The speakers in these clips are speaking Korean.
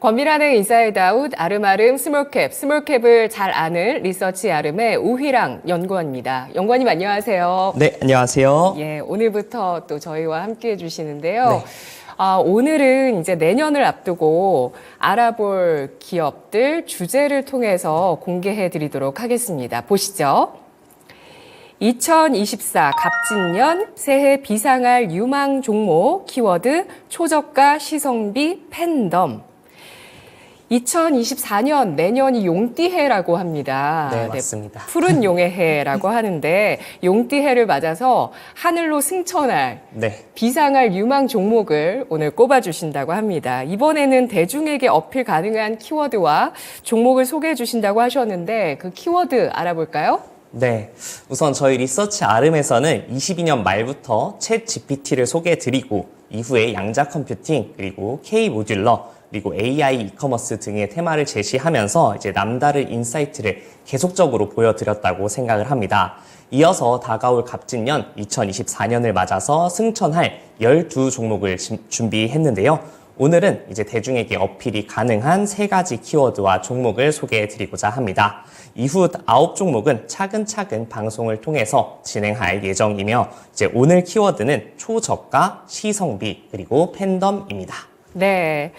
범일한의 인사이드 아웃 아름아름 스몰캡, 스몰캡을 잘 아는 리서치 아름의 우희랑 연구원입니다. 연구원님 안녕하세요. 네, 안녕하세요. 예, 오늘부터 또 저희와 함께 해주시는데요. 네. 오늘은 이제 내년을 앞두고 알아볼 기업들 주제를 통해서 공개해 드리도록 하겠습니다. 보시죠. 2024 갑진년 새해 비상할 유망 종목 키워드 초저가 시성비 팬덤. 2024년 내년이 용띠해라고 합니다. 네, 맞습니다. 푸른 용의 해라고 하는데 용띠해를 맞아서 하늘로 승천할 네. 비상할 유망 종목을 오늘 꼽아주신다고 합니다. 이번에는 대중에게 어필 가능한 키워드와 종목을 소개해 주신다고 하셨는데 그 키워드 알아볼까요? 네. 우선 저희 리서치 아름에서는 22년 말부터 챗 GPT를 소개해드리고 이후에 양자 컴퓨팅, 그리고 K 모듈러, 그리고 AI 이커머스 등의 테마를 제시하면서 이제 남다른 인사이트를 계속적으로 보여드렸다고 생각을 합니다. 이어서 다가올 갑진년 2024년을 맞아서 승천할 12종목을 준비했는데요. 오늘은 이제 대중에게 어필이 가능한 3가지 키워드와 종목을 소개해드리고자 합니다. 이후 9종목은 차근차근 방송을 통해서 진행할 예정이며 이제 오늘 키워드는 초저가, 시성비, 그리고 팬덤입니다. 네.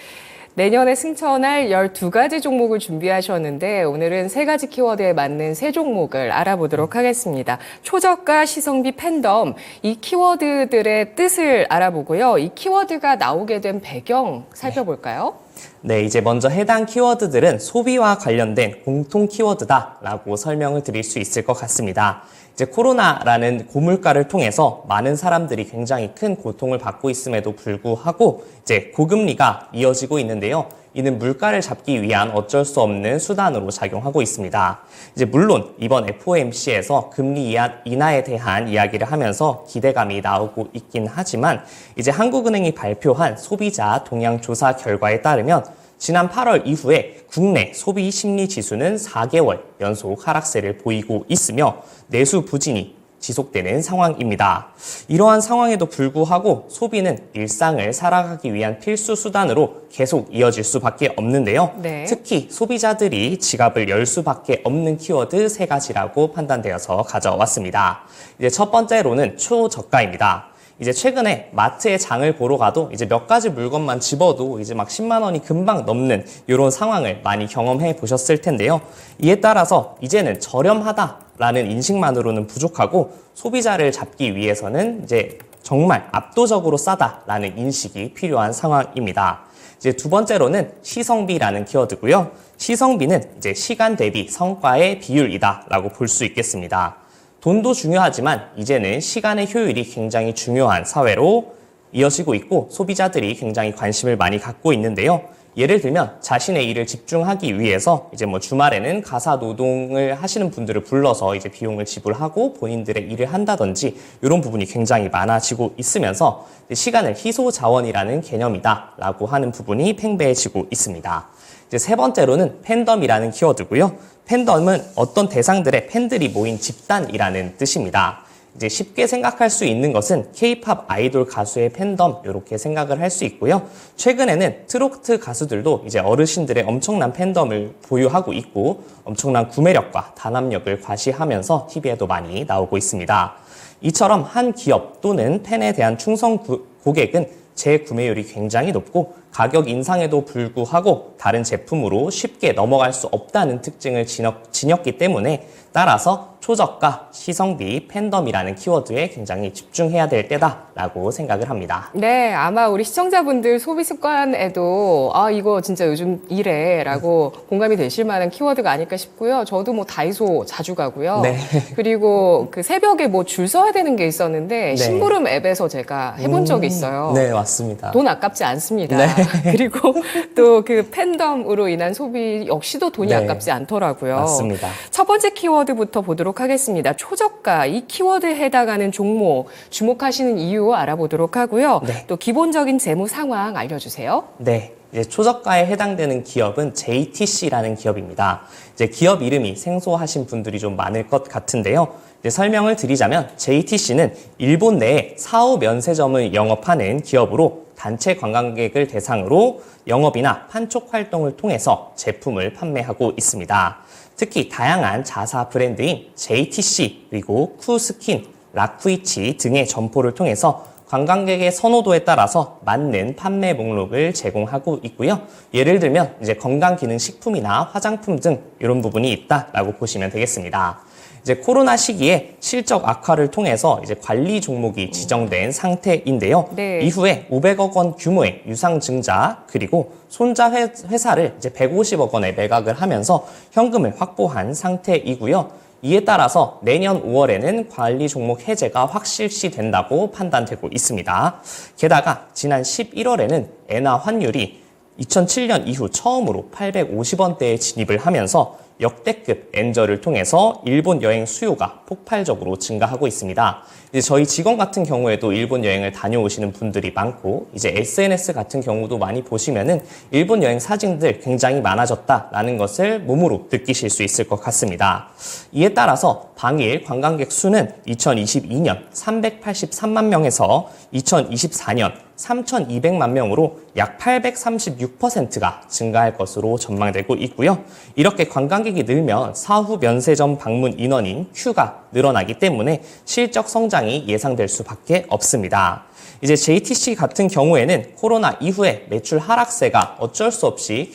내년에 승천할 12가지 종목을 준비하셨는데 오늘은 3가지 키워드에 맞는 3종목을 알아보도록 하겠습니다. 초저가, 시성비, 팬덤 이 키워드들의 뜻을 알아보고요. 이 키워드가 나오게 된 배경 살펴볼까요? 네, 이제 먼저 해당 키워드들은 소비와 관련된 공통 키워드다라고 설명을 드릴 수 있을 것 같습니다. 이제 코로나라는 고물가를 통해서 많은 사람들이 굉장히 큰 고통을 받고 있음에도 불구하고 이제 고금리가 이어지고 있는데요. 이는 물가를 잡기 위한 어쩔 수 없는 수단으로 작용하고 있습니다. 이제 물론 이번 FOMC에서 금리 인하에 대한 이야기를 하면서 기대감이 나오고 있긴 하지만 이제 한국은행이 발표한 소비자 동향 조사 결과에 따르면 지난 8월 이후에 국내 소비 심리 지수는 4개월 연속 하락세를 보이고 있으며 내수 부진이 지속되는 상황입니다. 이러한 상황에도 불구하고 소비는 일상을 살아가기 위한 필수 수단으로 계속 이어질 수밖에 없는데요. 네. 특히 소비자들이 지갑을 열 수밖에 없는 키워드 3가지라고 판단되어서 가져왔습니다. 이제 첫 번째로는 초저가입니다. 이제 최근에 마트에 장을 보러 가도 이제 몇 가지 물건만 집어도 이제 막 10만 원이 금방 넘는 이런 상황을 많이 경험해 보셨을 텐데요. 이에 따라서 이제는 저렴하다라는 인식만으로는 부족하고 소비자를 잡기 위해서는 이제 정말 압도적으로 싸다라는 인식이 필요한 상황입니다. 이제 두 번째로는 시성비라는 키워드고요. 시성비는 이제 시간 대비 성과의 비율이다라고 볼 수 있겠습니다. 돈도 중요하지만 이제는 시간의 효율이 굉장히 중요한 사회로 이어지고 있고 소비자들이 굉장히 관심을 많이 갖고 있는데요. 예를 들면 자신의 일을 집중하기 위해서 이제 뭐 주말에는 가사 노동을 하시는 분들을 불러서 이제 비용을 지불하고 본인들의 일을 한다든지 이런 부분이 굉장히 많아지고 있으면서 시간을 희소 자원이라는 개념이다라고 하는 부분이 팽배해지고 있습니다. 이제 세 번째로는 팬덤이라는 키워드고요. 팬덤은 어떤 대상들의 팬들이 모인 집단이라는 뜻입니다. 이제 쉽게 생각할 수 있는 것은 K-팝 아이돌 가수의 팬덤 이렇게 생각을 할 수 있고요. 최근에는 트로트 가수들도 이제 어르신들의 엄청난 팬덤을 보유하고 있고 엄청난 구매력과 단합력을 과시하면서 TV에도 많이 나오고 있습니다. 이처럼 한 기업 또는 팬에 대한 충성 고객은 재구매율이 굉장히 높고 가격 인상에도 불구하고 다른 제품으로 쉽게 넘어갈 수 없다는 특징을 지녔기 때문에 따라서 초저가, 시성비, 팬덤이라는 키워드에 굉장히 집중해야 될 때다라고 생각을 합니다. 네, 아마 우리 시청자분들 소비 습관에도 이거 진짜 요즘 이래라고 공감이 되실 만한 키워드가 아닐까 싶고요. 저도 뭐 다이소 자주 가고요. 네. 그리고 그 새벽에 뭐 줄 서야 되는 게 있었는데 네. 심부름 앱에서 제가 해본 적이 있어요. 네, 맞습니다. 돈 아깝지 않습니다. 네. 그리고 또 그 팬덤으로 인한 소비 역시도 돈이 네. 아깝지 않더라고요. 맞습니다. 첫 번째 키워드부터 보도록 하겠습니다. 초저가, 이 키워드에 해당하는 종목 주목하시는 이유 알아보도록 하고요. 네. 또 기본적인 재무 상황 알려주세요. 네. 이제 초저가에 해당되는 기업은 JTC라는 기업입니다. 이제 기업 이름이 생소하신 분들이 좀 많을 것 같은데요. 이제 설명을 드리자면 JTC는 일본 내에 사후 면세점을 영업하는 기업으로 단체 관광객을 대상으로 영업이나 판촉 활동을 통해서 제품을 판매하고 있습니다. 특히 다양한 자사 브랜드인 JTC, 그리고 쿠스킨, 라쿠이치 등의 점포를 통해서 관광객의 선호도에 따라서 맞는 판매 목록을 제공하고 있고요. 예를 들면 이제 건강기능식품이나 화장품 등 이런 부분이 있다라고 보시면 되겠습니다. 이제 코로나 시기에 실적 악화를 통해서 이제 관리 종목이 지정된 상태인데요. 네. 이후에 500억 원 규모의 유상증자 그리고 손자 회사를 이제 150억 원에 매각을 하면서 현금을 확보한 상태이고요. 이에 따라서 내년 5월에는 관리 종목 해제가 확실시 된다고 판단되고 있습니다. 게다가 지난 11월에는 엔화 환율이 2007년 이후 처음으로 850원대에 진입을 하면서 역대급 엔저를 통해서 일본 여행 수요가 폭발적으로 증가하고 있습니다. 이제 저희 직원 같은 경우에도 일본 여행을 다녀오시는 분들이 많고, 이제 SNS 같은 경우도 많이 보시면은 일본 여행 사진들 굉장히 많아졌다라는 것을 몸으로 느끼실 수 있을 것 같습니다. 이에 따라서 방일 관광객 수는 2022년 383만 명에서 2024년 3,200만 명으로 약 836%가 증가할 것으로 전망되고 있고요. 이렇게 관광객이 늘면 사후 면세점 방문 인원인 Q가 늘어나기 때문에 실적 성장이 예상될 수밖에 없습니다. 이제 JTC 같은 경우에는 코로나 이후에 매출 하락세가 어쩔 수 없이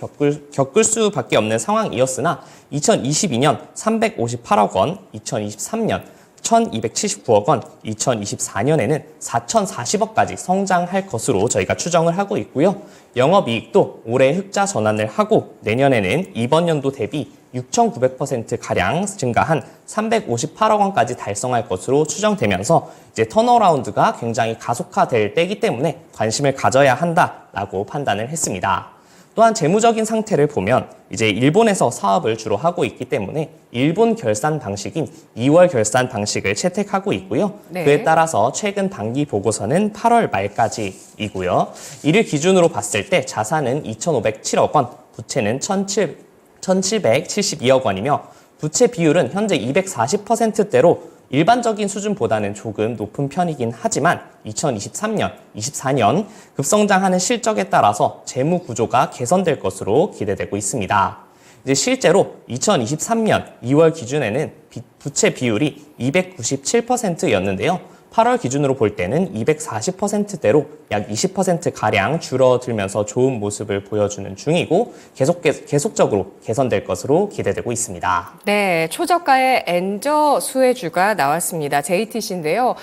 겪을 수밖에 없는 상황이었으나 2022년 358억 원, 2023년 1,279억 원, 2024년에는 4,040억까지 성장할 것으로 저희가 추정을 하고 있고요. 영업이익도 올해 흑자 전환을 하고 내년에는 이번 연도 대비 6,900%가량 증가한 358억 원까지 달성할 것으로 추정되면서 이제 턴어라운드가 굉장히 가속화될 때이기 때문에 관심을 가져야 한다라고 판단을 했습니다. 또한 재무적인 상태를 보면 이제 일본에서 사업을 주로 하고 있기 때문에 일본 결산 방식인 2월 결산 방식을 채택하고 있고요. 네. 그에 따라서 최근 당기 보고서는 8월 말까지이고요. 이를 기준으로 봤을 때 자산은 2,507억 원, 부채는 1,772억 원이며 부채 비율은 현재 240%대로 일반적인 수준보다는 조금 높은 편이긴 하지만 2023년, 24년 급성장하는 실적에 따라서 재무 구조가 개선될 것으로 기대되고 있습니다. 이제 실제로 2023년 2월 기준에는 부채 비율이 297%였는데요. 8월 기준으로 볼 때는 240%대로 약 20%가량 줄어들면서 좋은 모습을 보여주는 중이고 계속적으로 개선될 것으로 기대되고 있습니다. 네, 초저가의 엔저 수혜주가 나왔습니다. JTC인데요.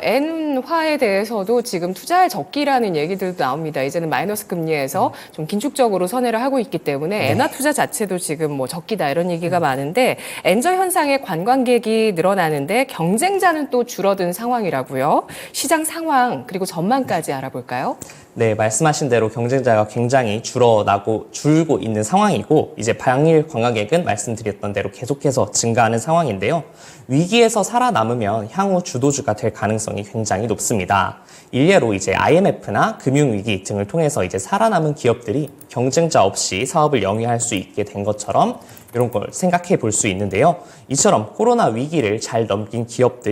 엔화에 대해서도 지금 투자할 적기라는 얘기들도 나옵니다. 이제는 마이너스 금리에서 좀 긴축적으로 선회를 하고 있기 때문에 엔화 투자 자체도 지금 적기다 이런 얘기가 많은데 엔저 현상에 관광객이 늘어나는데 경쟁자는 또 줄어든 상황이라고요. 시장 상황 그리고 전망까지 알아볼까요? 네, 말씀하신 대로 경쟁자가 굉장히 줄고 있는 상황이고 이제 방일 관광객은 말씀드렸던 대로 계속해서 증가하는 상황인데요. 위기에서 살아남으면 향후 주도주가 될 가능성이 굉장히 높습니다. 일례로 이제 IMF나 금융위기 등을 통해서 이제 살아남은 기업들이 경쟁자 없이 사업을 영위할 수 있게 된 것처럼 이런 걸 생각해 볼 수 있는데요. 이처럼 코로나 위기를 잘 넘긴 기업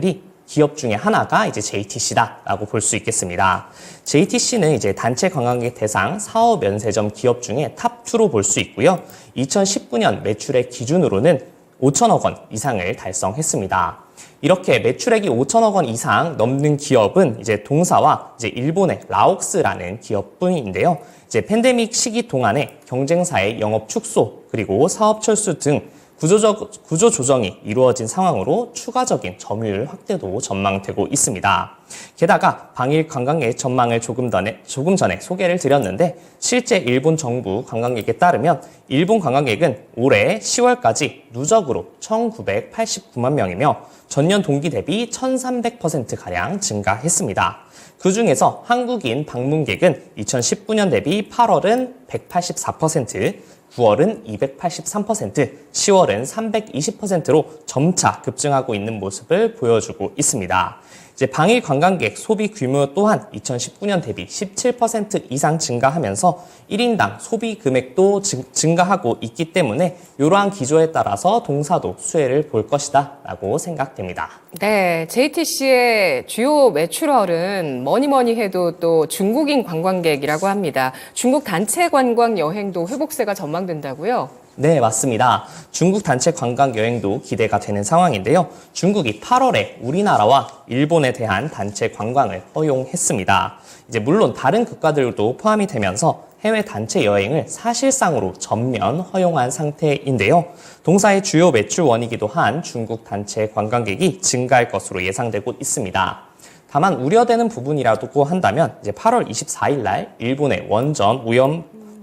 중에 하나가 이제 JTC다라고 볼 수 있겠습니다. JTC는 이제 단체 관광객 대상 사업 면세점 기업 중에 탑2로 볼 수 있고요. 2019년 매출액 기준으로는 5천억 원 이상을 달성했습니다. 이렇게 매출액이 5천억 원 이상 넘는 기업은 이제 동사와 이제 일본의 라옥스라는 기업뿐인데요. 이제 팬데믹 시기 동안에 경쟁사의 영업 축소 그리고 사업 철수 등 구조 조정이 이루어진 상황으로 추가적인 점유율 확대도 전망되고 있습니다. 게다가 방일 관광객 전망을 조금 전에 소개를 드렸는데 실제 일본 정부 관광객에 따르면 일본 관광객은 올해 10월까지 누적으로 1,989만 명이며 전년 동기 대비 1,300%가량 증가했습니다. 그중에서 한국인 방문객은 2019년 대비 8월은 184%, 9월은 283%, 10월은 320%로 점차 급증하고 있는 모습을 보여주고 있습니다. 이제 방일 관광객 소비 규모 또한 2019년 대비 17% 이상 증가하면서 1인당 소비 금액도 증가하고 있기 때문에 이러한 기조에 따라서 동사도 수혜를 볼 것이다 라고 생각됩니다. 네, JTC의 주요 매출얼은 뭐니 해도 또 중국인 관광객이라고 합니다. 중국 단체 관광 여행도 회복세가 전망된다고요? 네, 맞습니다. 중국 단체 관광 여행도 기대가 되는 상황인데요. 중국이 8월에 우리나라와 일본에 대한 단체 관광을 허용했습니다. 이제 물론 다른 국가들도 포함이 되면서 해외 단체 여행을 사실상으로 전면 허용한 상태인데요. 동사의 주요 매출원이기도 한 중국 단체 관광객이 증가할 것으로 예상되고 있습니다. 다만 우려되는 부분이라고 한다면 이제 8월 24일 날 일본의 원전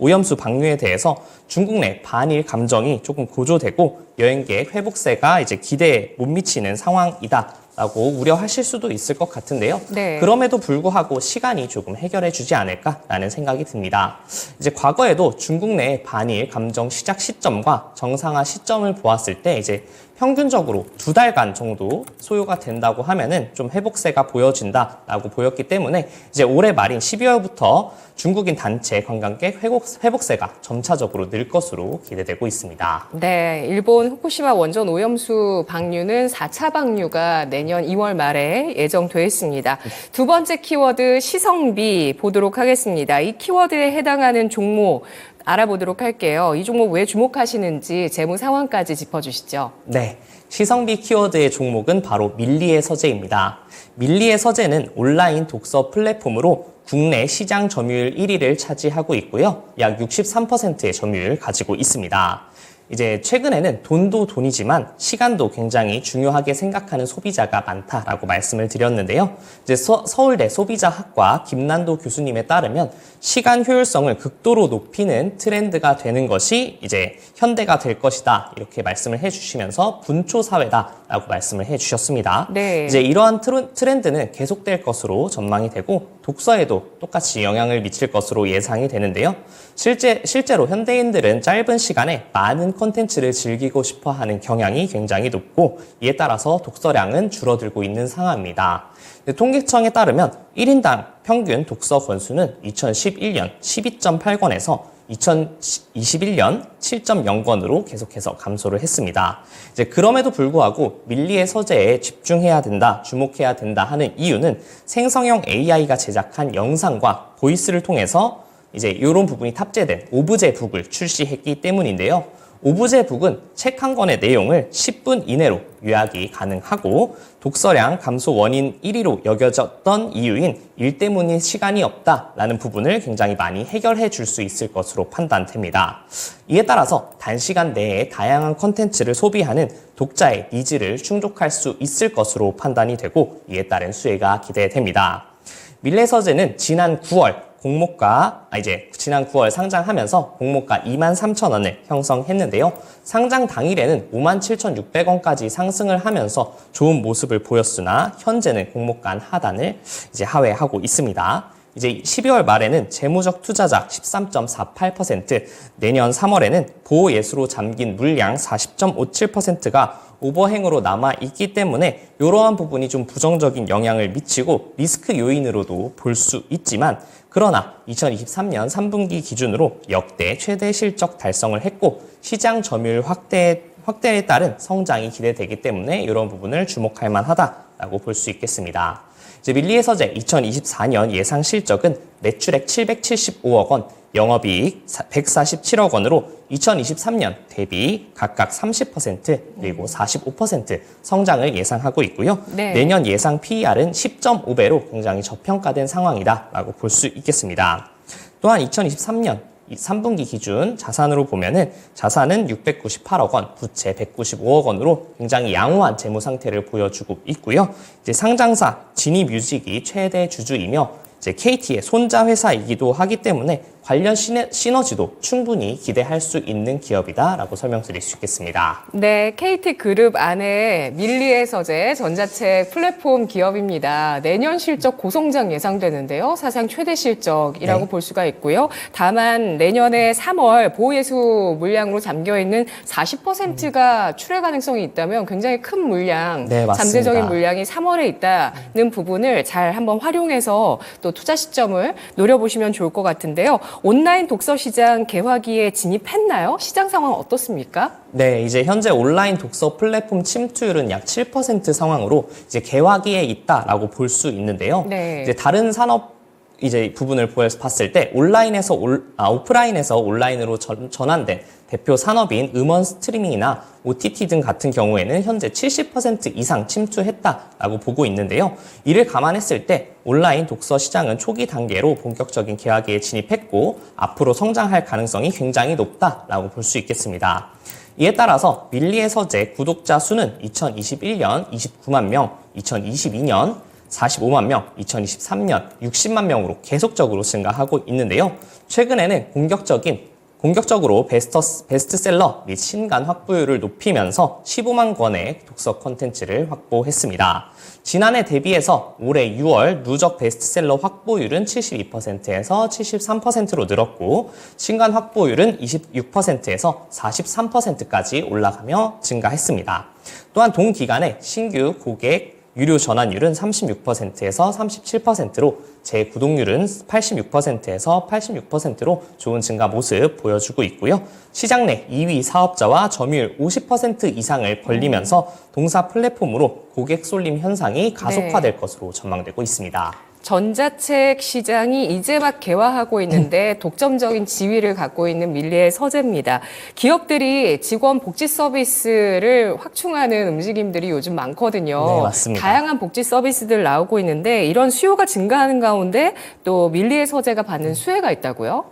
오염수 방류에 대해서 중국 내 반일 감정이 조금 고조되고 여행객 회복세가 이제 기대에 못 미치는 상황이다라고 우려하실 수도 있을 것 같은데요. 네. 그럼에도 불구하고 시간이 조금 해결해 주지 않을까라는 생각이 듭니다. 이제 과거에도 중국 내 반일 감정 시작 시점과 정상화 시점을 보았을 때 이제 평균적으로 2달간 정도 소요가 된다고 하면은 좀 회복세가 보여진다라고 보였기 때문에 이제 올해 말인 12월부터 중국인 단체 관광객 회복세가 점차적으로 늘 것으로 기대되고 있습니다. 네, 일본 후쿠시마 원전 오염수 방류는 4차 방류가 내년 2월 말에 예정돼 있습니다. 두 번째 키워드 시성비 보도록 하겠습니다. 이 키워드에 해당하는 종목 알아보도록 할게요. 이 종목 왜 주목하시는지 재무 상황까지 짚어주시죠. 네, 시성비 키워드의 종목은 바로 밀리의 서재입니다. 밀리의 서재는 온라인 독서 플랫폼으로 국내 시장 점유율 1위를 차지하고 있고요. 약 63%의 점유율을 가지고 있습니다. 이제 최근에는 돈도 돈이지만 시간도 굉장히 중요하게 생각하는 소비자가 많다라고 말씀을 드렸는데요. 이제 서울대 소비자학과 김난도 교수님에 따르면 시간 효율성을 극도로 높이는 트렌드가 되는 것이 이제 현대가 될 것이다 이렇게 말씀을 해주시면서 분초 사회다라고 말씀을 해주셨습니다. 네. 이제 이러한 트렌드는 계속될 것으로 전망이 되고 독서에도 똑같이 영향을 미칠 것으로 예상이 되는데요. 실제로 현대인들은 짧은 시간에 많은 콘텐츠를 즐기고 싶어하는 경향이 굉장히 높고 이에 따라서 독서량은 줄어들고 있는 상황입니다. 통계청에 따르면 1인당 평균 독서 권수는 2011년 12.8권에서 2021년 7.0권으로 계속해서 감소를 했습니다. 이제 그럼에도 불구하고 밀리의 서재에 집중해야 된다, 주목해야 된다 하는 이유는 생성형 AI가 제작한 영상과 보이스를 통해서 이제 이런 부분이 탑재된 오브제북을 출시했기 때문인데요. 오브제북은 책 한 권의 내용을 10분 이내로 요약이 가능하고 독서량 감소 원인 1위로 여겨졌던 이유인 일 때문인 시간이 없다라는 부분을 굉장히 많이 해결해 줄 수 있을 것으로 판단됩니다. 이에 따라서 단시간 내에 다양한 콘텐츠를 소비하는 독자의 니즈를 충족할 수 있을 것으로 판단이 되고 이에 따른 수혜가 기대됩니다. 밀레서재는 지난 9월 지난 9월 상장하면서 공모가 23,000원을 형성했는데요. 상장 당일에는 57,600원까지 상승을 하면서 좋은 모습을 보였으나 현재는 공모가 하단을 이제 하회하고 있습니다. 이제 12월 말에는 재무적 투자자 13.48%, 내년 3월에는 보호예수로 잠긴 물량 40.57%가 오버행으로 남아있기 때문에 이러한 부분이 좀 부정적인 영향을 미치고 리스크 요인으로도 볼 수 있지만 그러나 2023년 3분기 기준으로 역대 최대 실적 달성을 했고 시장 점유율 확대에 따른 성장이 기대되기 때문에 이런 부분을 주목할 만하다라고 볼 수 있겠습니다. 이제 밀리의 서재 2024년 예상 실적은 매출액 775억 원, 영업이익 147억 원으로 2023년 대비 각각 30% 그리고 45% 성장을 예상하고 있고요. 네. 내년 예상 PER은 10.5배로 굉장히 저평가된 상황이다라고 볼 수 있겠습니다. 또한 2023년 3분기 기준 자산으로 보면은 자산은 698억 원, 부채 195억 원으로 굉장히 양호한 재무 상태를 보여주고 있고요. 이제 상장사 진이뮤직이 최대 주주이며 이제 KT의 손자 회사이기도 하기 때문에 관련 시너지도 충분히 기대할 수 있는 기업이다라고 설명드릴 수 있겠습니다. 네, KT그룹 안에 밀리의 서재 전자책 플랫폼 기업입니다. 내년 실적 고성장 예상되는데요. 사상 최대 실적이라고 볼 수가 있고요. 다만 내년에 3월 보호예수 물량으로 잠겨있는 40%가 출회 가능성이 있다면 굉장히 큰 물량, 네, 맞습니다. 잠재적인 물량이 3월에 있다는 부분을 잘 한번 활용해서 또 투자 시점을 노려보시면 좋을 것 같은데요. 온라인 독서 시장 개화기에 진입했나요? 시장 상황 어떻습니까? 네, 이제 현재 온라인 독서 플랫폼 침투율은 약 7% 상황으로 이제 개화기에 있다라고 볼 수 있는데요. 네. 이제 다른 산업 이제 부분을 봤을 때 오프라인에서 온라인으로 전환된 대표 산업인 음원 스트리밍이나 OTT 등 같은 경우에는 현재 70% 이상 침투했다라고 보고 있는데요. 이를 감안했을 때 온라인 독서 시장은 초기 단계로 본격적인 개화기에 진입했고 앞으로 성장할 가능성이 굉장히 높다라고 볼 수 있겠습니다. 이에 따라서 밀리의 서재 구독자 수는 2021년 29만 명, 2022년 45만 명, 2023년 60만 명으로 계속적으로 증가하고 있는데요. 최근에는 공격적으로 베스트셀러 및 신간 확보율을 높이면서 15만 권의 독서 콘텐츠를 확보했습니다. 지난해 대비해서 올해 6월 누적 베스트셀러 확보율은 72%에서 73%로 늘었고 신간 확보율은 26%에서 43%까지 올라가며 증가했습니다. 또한 동기간에 신규 고객 유료 전환율은 36%에서 37%로 재구독률은 86%에서 86%로 좋은 증가 모습 보여주고 있고요. 시장 내 2위 사업자와 점유율 50% 이상을 벌리면서 동사 플랫폼으로 고객 쏠림 현상이 가속화될 것으로 전망되고 있습니다. 전자책 시장이 이제 막 개화하고 있는데 독점적인 지위를 갖고 있는 밀리의 서재입니다. 기업들이 직원 복지 서비스를 확충하는 움직임들이 요즘 많거든요. 네, 맞습니다. 다양한 복지 서비스들 나오고 있는데 이런 수요가 증가하는 가운데 또 밀리의 서재가 받는 수혜가 있다고요?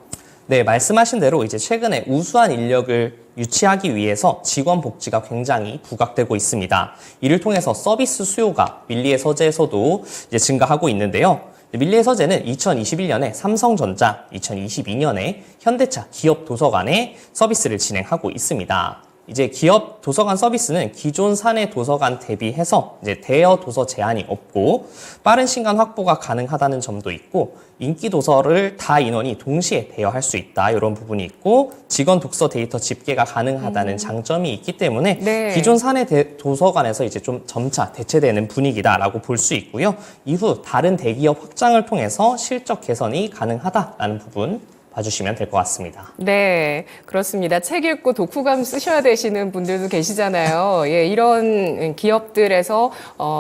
네, 말씀하신 대로 이제 최근에 우수한 인력을 유치하기 위해서 직원 복지가 굉장히 부각되고 있습니다. 이를 통해서 서비스 수요가 밀리의 서재에서도 이제 증가하고 있는데요. 밀리의 서재는 2021년에 삼성전자, 2022년에 현대차 기업 도서관에 서비스를 진행하고 있습니다. 이제 기업 도서관 서비스는 기존 사내 도서관 대비해서 이제 대여 도서 제한이 없고 빠른 신간 확보가 가능하다는 점도 있고 인기 도서를 다 인원이 동시에 대여할 수 있다 이런 부분이 있고 직원 독서 데이터 집계가 가능하다는 장점이 있기 때문에 네. 기존 사내 도서관에서 이제 좀 점차 대체되는 분위기다라고 볼 수 있고요. 이후 다른 대기업 확장을 통해서 실적 개선이 가능하다라는 부분 봐주시면 될 것 같습니다. 네, 그렇습니다. 책 읽고 독후감 쓰셔야 되시는 분들도 계시잖아요. 예, 이런 기업들에서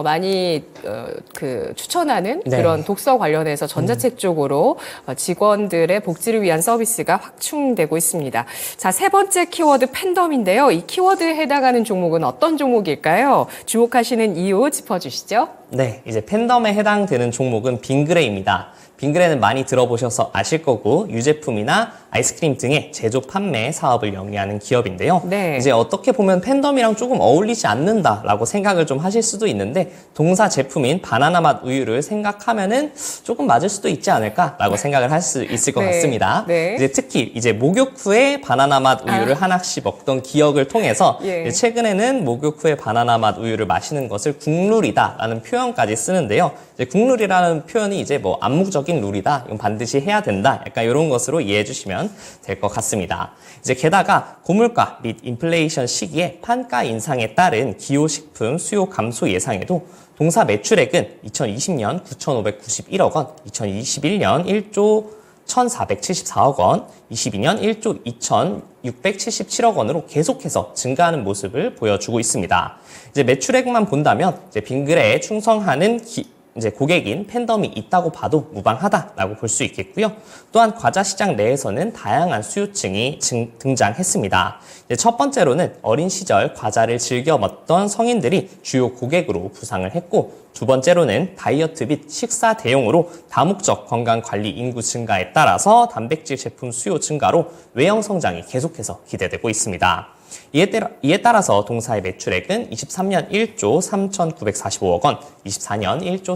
많이 추천하는 네. 그런 독서 관련해서 전자책 쪽으로 직원들의 복지를 위한 서비스가 확충되고 있습니다. 자, 세 번째 키워드 팬덤인데요. 이 키워드에 해당하는 종목은 어떤 종목일까요? 주목하시는 이유 짚어주시죠. 네, 이제 팬덤에 해당되는 종목은 빙그레입니다. 빙그레는 많이 들어보셔서 아실 거고 유제품이나 아이스크림 등의 제조 판매 사업을 영위하는 기업인데요. 네. 이제 어떻게 보면 팬덤이랑 조금 어울리지 않는다라고 생각을 좀 하실 수도 있는데 동사 제품인 바나나 맛 우유를 생각하면은 조금 맞을 수도 있지 않을까라고 생각을 할 수 있을 것 네. 같습니다. 네. 이제 특히 이제 목욕 후에 바나나 맛 우유를 하나씩 먹던 기억을 통해서 예. 이제 최근에는 목욕 후에 바나나 맛 우유를 마시는 것을 국룰이다라는 표현까지 쓰는데요. 이제 국룰이라는 표현이 이제 뭐 암묵적인 룰이다, 이건 반드시 해야 된다, 약간 이런 것으로 이해해 주시면 될 것 같습니다. 이제 게다가 고물가 및 인플레이션 시기에 판가 인상에 따른 기호식품 수요 감소 예상에도 동사 매출액은 2020년 9,591억 원, 2021년 1조 1,474억 원, 22년 1조 2,677억 원으로 계속해서 증가하는 모습을 보여주고 있습니다. 이제 매출액만 본다면 이제 빙그레에 충성하는 이제 고객인 팬덤이 있다고 봐도 무방하다라고 볼 수 있겠고요. 또한 과자 시장 내에서는 다양한 수요층이 등장했습니다. 이제 첫 번째로는 어린 시절 과자를 즐겨 먹던 성인들이 주요 고객으로 부상을 했고, 두 번째로는 다이어트 및 식사 대용으로 다목적 건강관리 인구 증가에 따라서 단백질 제품 수요 증가로 외형 성장이 계속해서 기대되고 있습니다. 이에 따라서 동사의 매출액은 23년 1조 3,945억 원, 24년 1조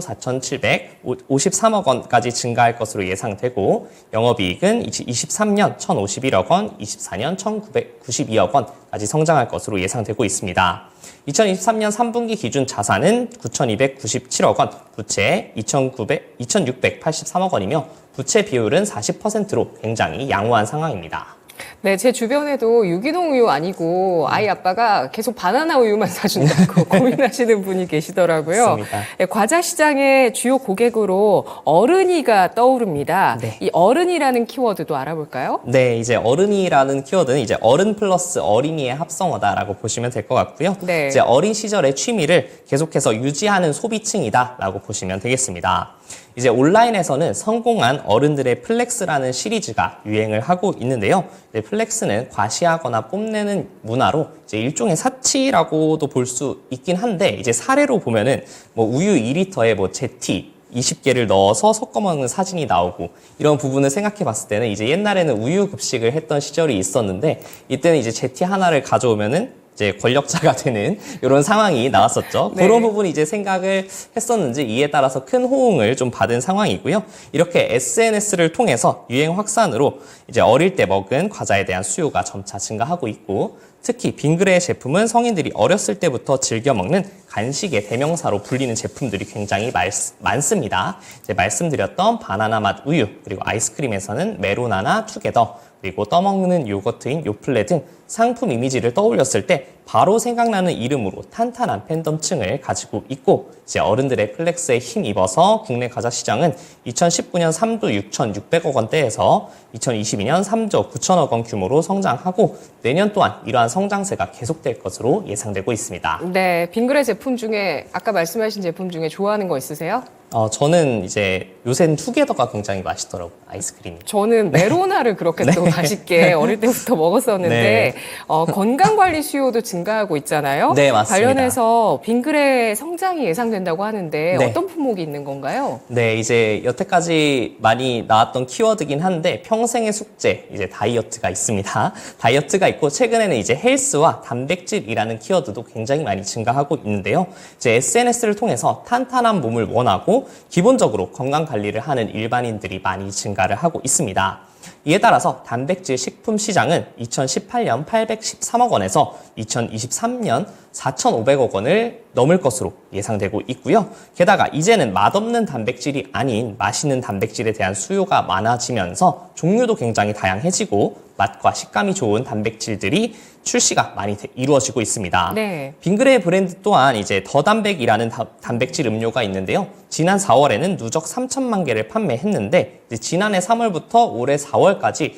4,753억 원까지 증가할 것으로 예상되고 영업이익은 23년 1,051억 원, 24년 1,992억 원까지 성장할 것으로 예상되고 있습니다. 2023년 3분기 기준 자산은 9,297억 원, 부채 2,683억 원이며 부채 비율은 40%로 굉장히 양호한 상황입니다. 네, 제 주변에도 유기농 우유 아니고 아이 아빠가 계속 바나나 우유만 사준다고 고민하시는 분이 계시더라고요. 맞습니다. 네, 과자 시장의 주요 고객으로 어른이가 떠오릅니다. 네. 이 어른이라는 키워드도 알아볼까요? 네, 이제 어른이라는 키워드는 이제 어른 플러스 어린이의 합성어다라고 보시면 될 것 같고요. 네. 이제 어린 시절의 취미를 계속해서 유지하는 소비층이다라고 보시면 되겠습니다. 이제 온라인에서는 성공한 어른들의 플렉스라는 시리즈가 유행을 하고 있는데요. 이제 플렉스는 과시하거나 뽐내는 문화로 이제 일종의 사치라고도 볼 수 있긴 한데 이제 사례로 보면은 뭐 우유 2리터에 뭐 제티 20개를 넣어서 섞어 먹는 사진이 나오고 이런 부분을 생각해 봤을 때는 이제 옛날에는 우유 급식을 했던 시절이 있었는데 이때는 이제 제티 하나를 가져오면은 이제 권력자가 되는 이런 상황이 나왔었죠. 네. 그런 부분이 이제 생각을 했었는지 이에 따라서 큰 호응을 좀 받은 상황이고요. 이렇게 SNS를 통해서 유행 확산으로 이제 어릴 때 먹은 과자에 대한 수요가 점차 증가하고 있고 특히 빙그레의 제품은 성인들이 어렸을 때부터 즐겨 먹는 간식의 대명사로 불리는 제품들이 굉장히 많습니다. 이제 말씀드렸던 바나나 맛 우유 그리고 아이스크림에서는 메로나나 투게더 그리고 떠먹는 요거트인 요플레 등 상품 이미지를 떠올렸을 때 바로 생각나는 이름으로 탄탄한 팬덤층을 가지고 있고 이제 어른들의 플렉스에 힘입어서 국내 과자 시장은 2019년 3조 6,600억 원대에서 2022년 3조 9천억 원 규모로 성장하고 내년 또한 이러한 성장세가 계속될 것으로 예상되고 있습니다. 네, 빙그레 제품 중에 아까 말씀하신 제품 중에 좋아하는 거 있으세요? 저는 이제 요새는 투게더가 굉장히 맛있더라고요. 아이스크림이. 저는 메로나를 그렇게 또 맛있게 어릴 때부터 먹었었는데 네. 건강관리 수요도 증가하고 있잖아요. 네, 맞습니다. 관련해서 빙그레 성장이 예상된다고 하는데 네. 어떤 품목이 있는 건가요? 네, 이제 여태까지 많이 나왔던 키워드긴 한데 평생의 숙제, 이제 다이어트가 있습니다. 다이어트가 있고 최근에는 이제 헬스와 단백질이라는 키워드도 굉장히 많이 증가하고 있는데요. 이제 SNS를 통해서 탄탄한 몸을 원하고 기본적으로 건강 관리를 하는 일반인들이 많이 증가를 하고 있습니다. 이에 따라서 단백질 식품 시장은 2018년 813억 원에서 2023년 4,500억 원을 넘을 것으로 예상되고 있고요. 게다가 이제는 맛없는 단백질이 아닌 맛있는 단백질에 대한 수요가 많아지면서 종류도 굉장히 다양해지고 맛과 식감이 좋은 단백질들이 출시가 많이 이루어지고 있습니다. 네. 빙그레 브랜드 또한 이제 더 단백이라는 단백질 음료가 있는데요. 지난 4월에는 누적 3천만 개를 판매했는데 이제 지난해 3월부터 올해 4월까지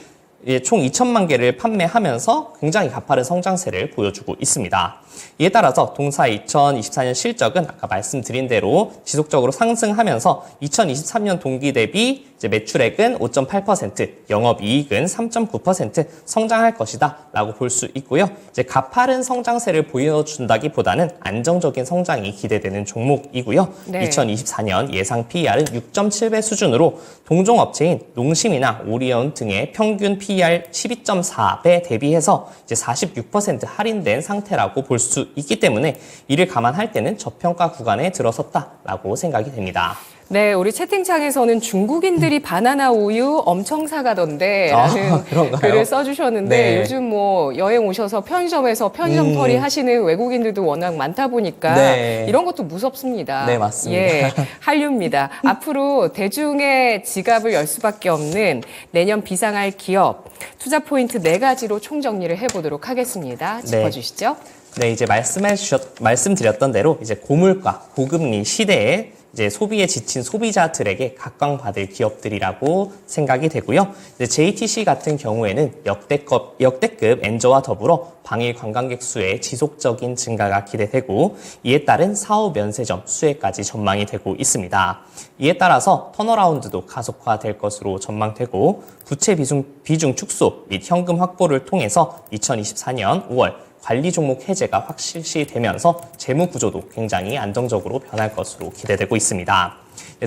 총 2천만 개를 판매하면서 굉장히 가파른 성장세를 보여주고 있습니다. 이에 따라서 동사의 2024년 실적은 아까 말씀드린 대로 지속적으로 상승하면서 2023년 동기 대비 이제 매출액은 5.8%, 영업이익은 3.9% 성장할 것이다 라고 볼 수 있고요. 이제 가파른 성장세를 보여준다기보다는 안정적인 성장이 기대되는 종목이고요. 네. 2024년 예상 PER은 6.7배 수준으로 동종업체인 농심이나 오리온 등의 평균 PER 12.4배 대비해서 이제 46% 할인된 상태라고 볼 수 있기 때문에 이를 감안할 때는 저평가 구간에 들어섰다라고 생각이 됩니다. 네, 우리 채팅창에서는 중국인들이 바나나 우유 엄청 사가던데 라는 그런가요? 글을 써주셨는데 네. 요즘 뭐 여행 오셔서 편의점에서 편의점 털이 하시는 외국인들도 워낙 많다 보니까 네. 이런 것도 무섭습니다. 네, 맞습니다. 예, 한류입니다. 앞으로 대중의 지갑을 열 수밖에 없는 내년 비상할 기업 투자 포인트 4가지로 총정리를 해보도록 하겠습니다. 짚어주시죠. 네, 이제 말씀드렸던 대로 이제 고물가, 고금리 시대에 이제 소비에 지친 소비자들에게 각광받을 기업들이라고 생각이 되고요. 이제 JTC 같은 경우에는 역대급 엔저와 더불어 방일 관광객 수의 지속적인 증가가 기대되고 이에 따른 사업 면세점 수혜까지 전망이 되고 있습니다. 이에 따라서 턴어라운드도 가속화될 것으로 전망되고 부채 비중 축소 및 현금 확보를 통해서 2024년 5월 관리 종목 해제가 확실시되면서 재무 구조도 굉장히 안정적으로 변할 것으로 기대되고 있습니다.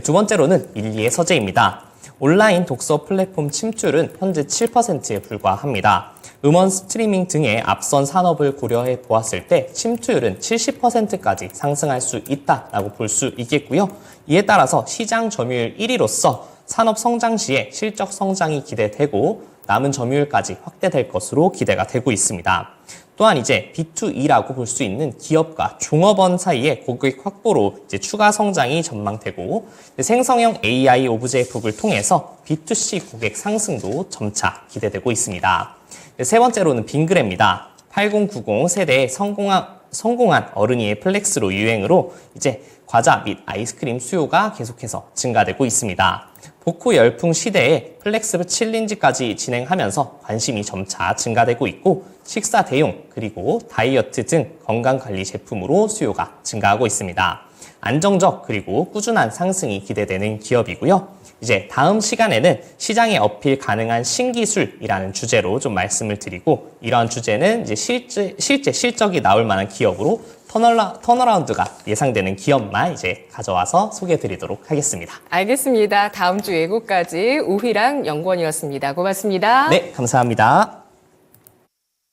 두 번째로는 밀리의 서재입니다. 온라인 독서 플랫폼 침투율은 현재 7%에 불과합니다. 음원 스트리밍 등의 앞선 산업을 고려해 보았을 때 침투율은 70%까지 상승할 수 있다라고 볼 수 있겠고요. 이에 따라서 시장 점유율 1위로서 산업 성장 시에 실적 성장이 기대되고 남은 점유율까지 확대될 것으로 기대가 되고 있습니다. 또한 이제 B2E라고 볼 수 있는 기업과 종업원 사이의 고객 확보로 이제 추가 성장이 전망되고 생성형 AI 오브제북을 통해서 B2C 고객 상승도 점차 기대되고 있습니다. 세 번째로는 빙그레입니다. 8090 세대의 성공한 어른이의 플렉스로 유행으로 이제 과자 및 아이스크림 수요가 계속해서 증가되고 있습니다. 복고 열풍 시대에 플렉스 챌린지까지 진행하면서 관심이 점차 증가되고 있고 식사 대용 그리고 다이어트 등 건강관리 제품으로 수요가 증가하고 있습니다. 안정적 그리고 꾸준한 상승이 기대되는 기업이고요. 이제 다음 시간에는 시장에 어필 가능한 신기술이라는 주제로 좀 말씀을 드리고 이러한 주제는 이제 실제 실적이 나올 만한 기업으로 턴어라운드가 예상되는 기업만 이제 가져와서 소개해 드리도록 하겠습니다. 알겠습니다. 다음 주 예고까지 우휘랑 연구원이었습니다. 고맙습니다. 네, 감사합니다.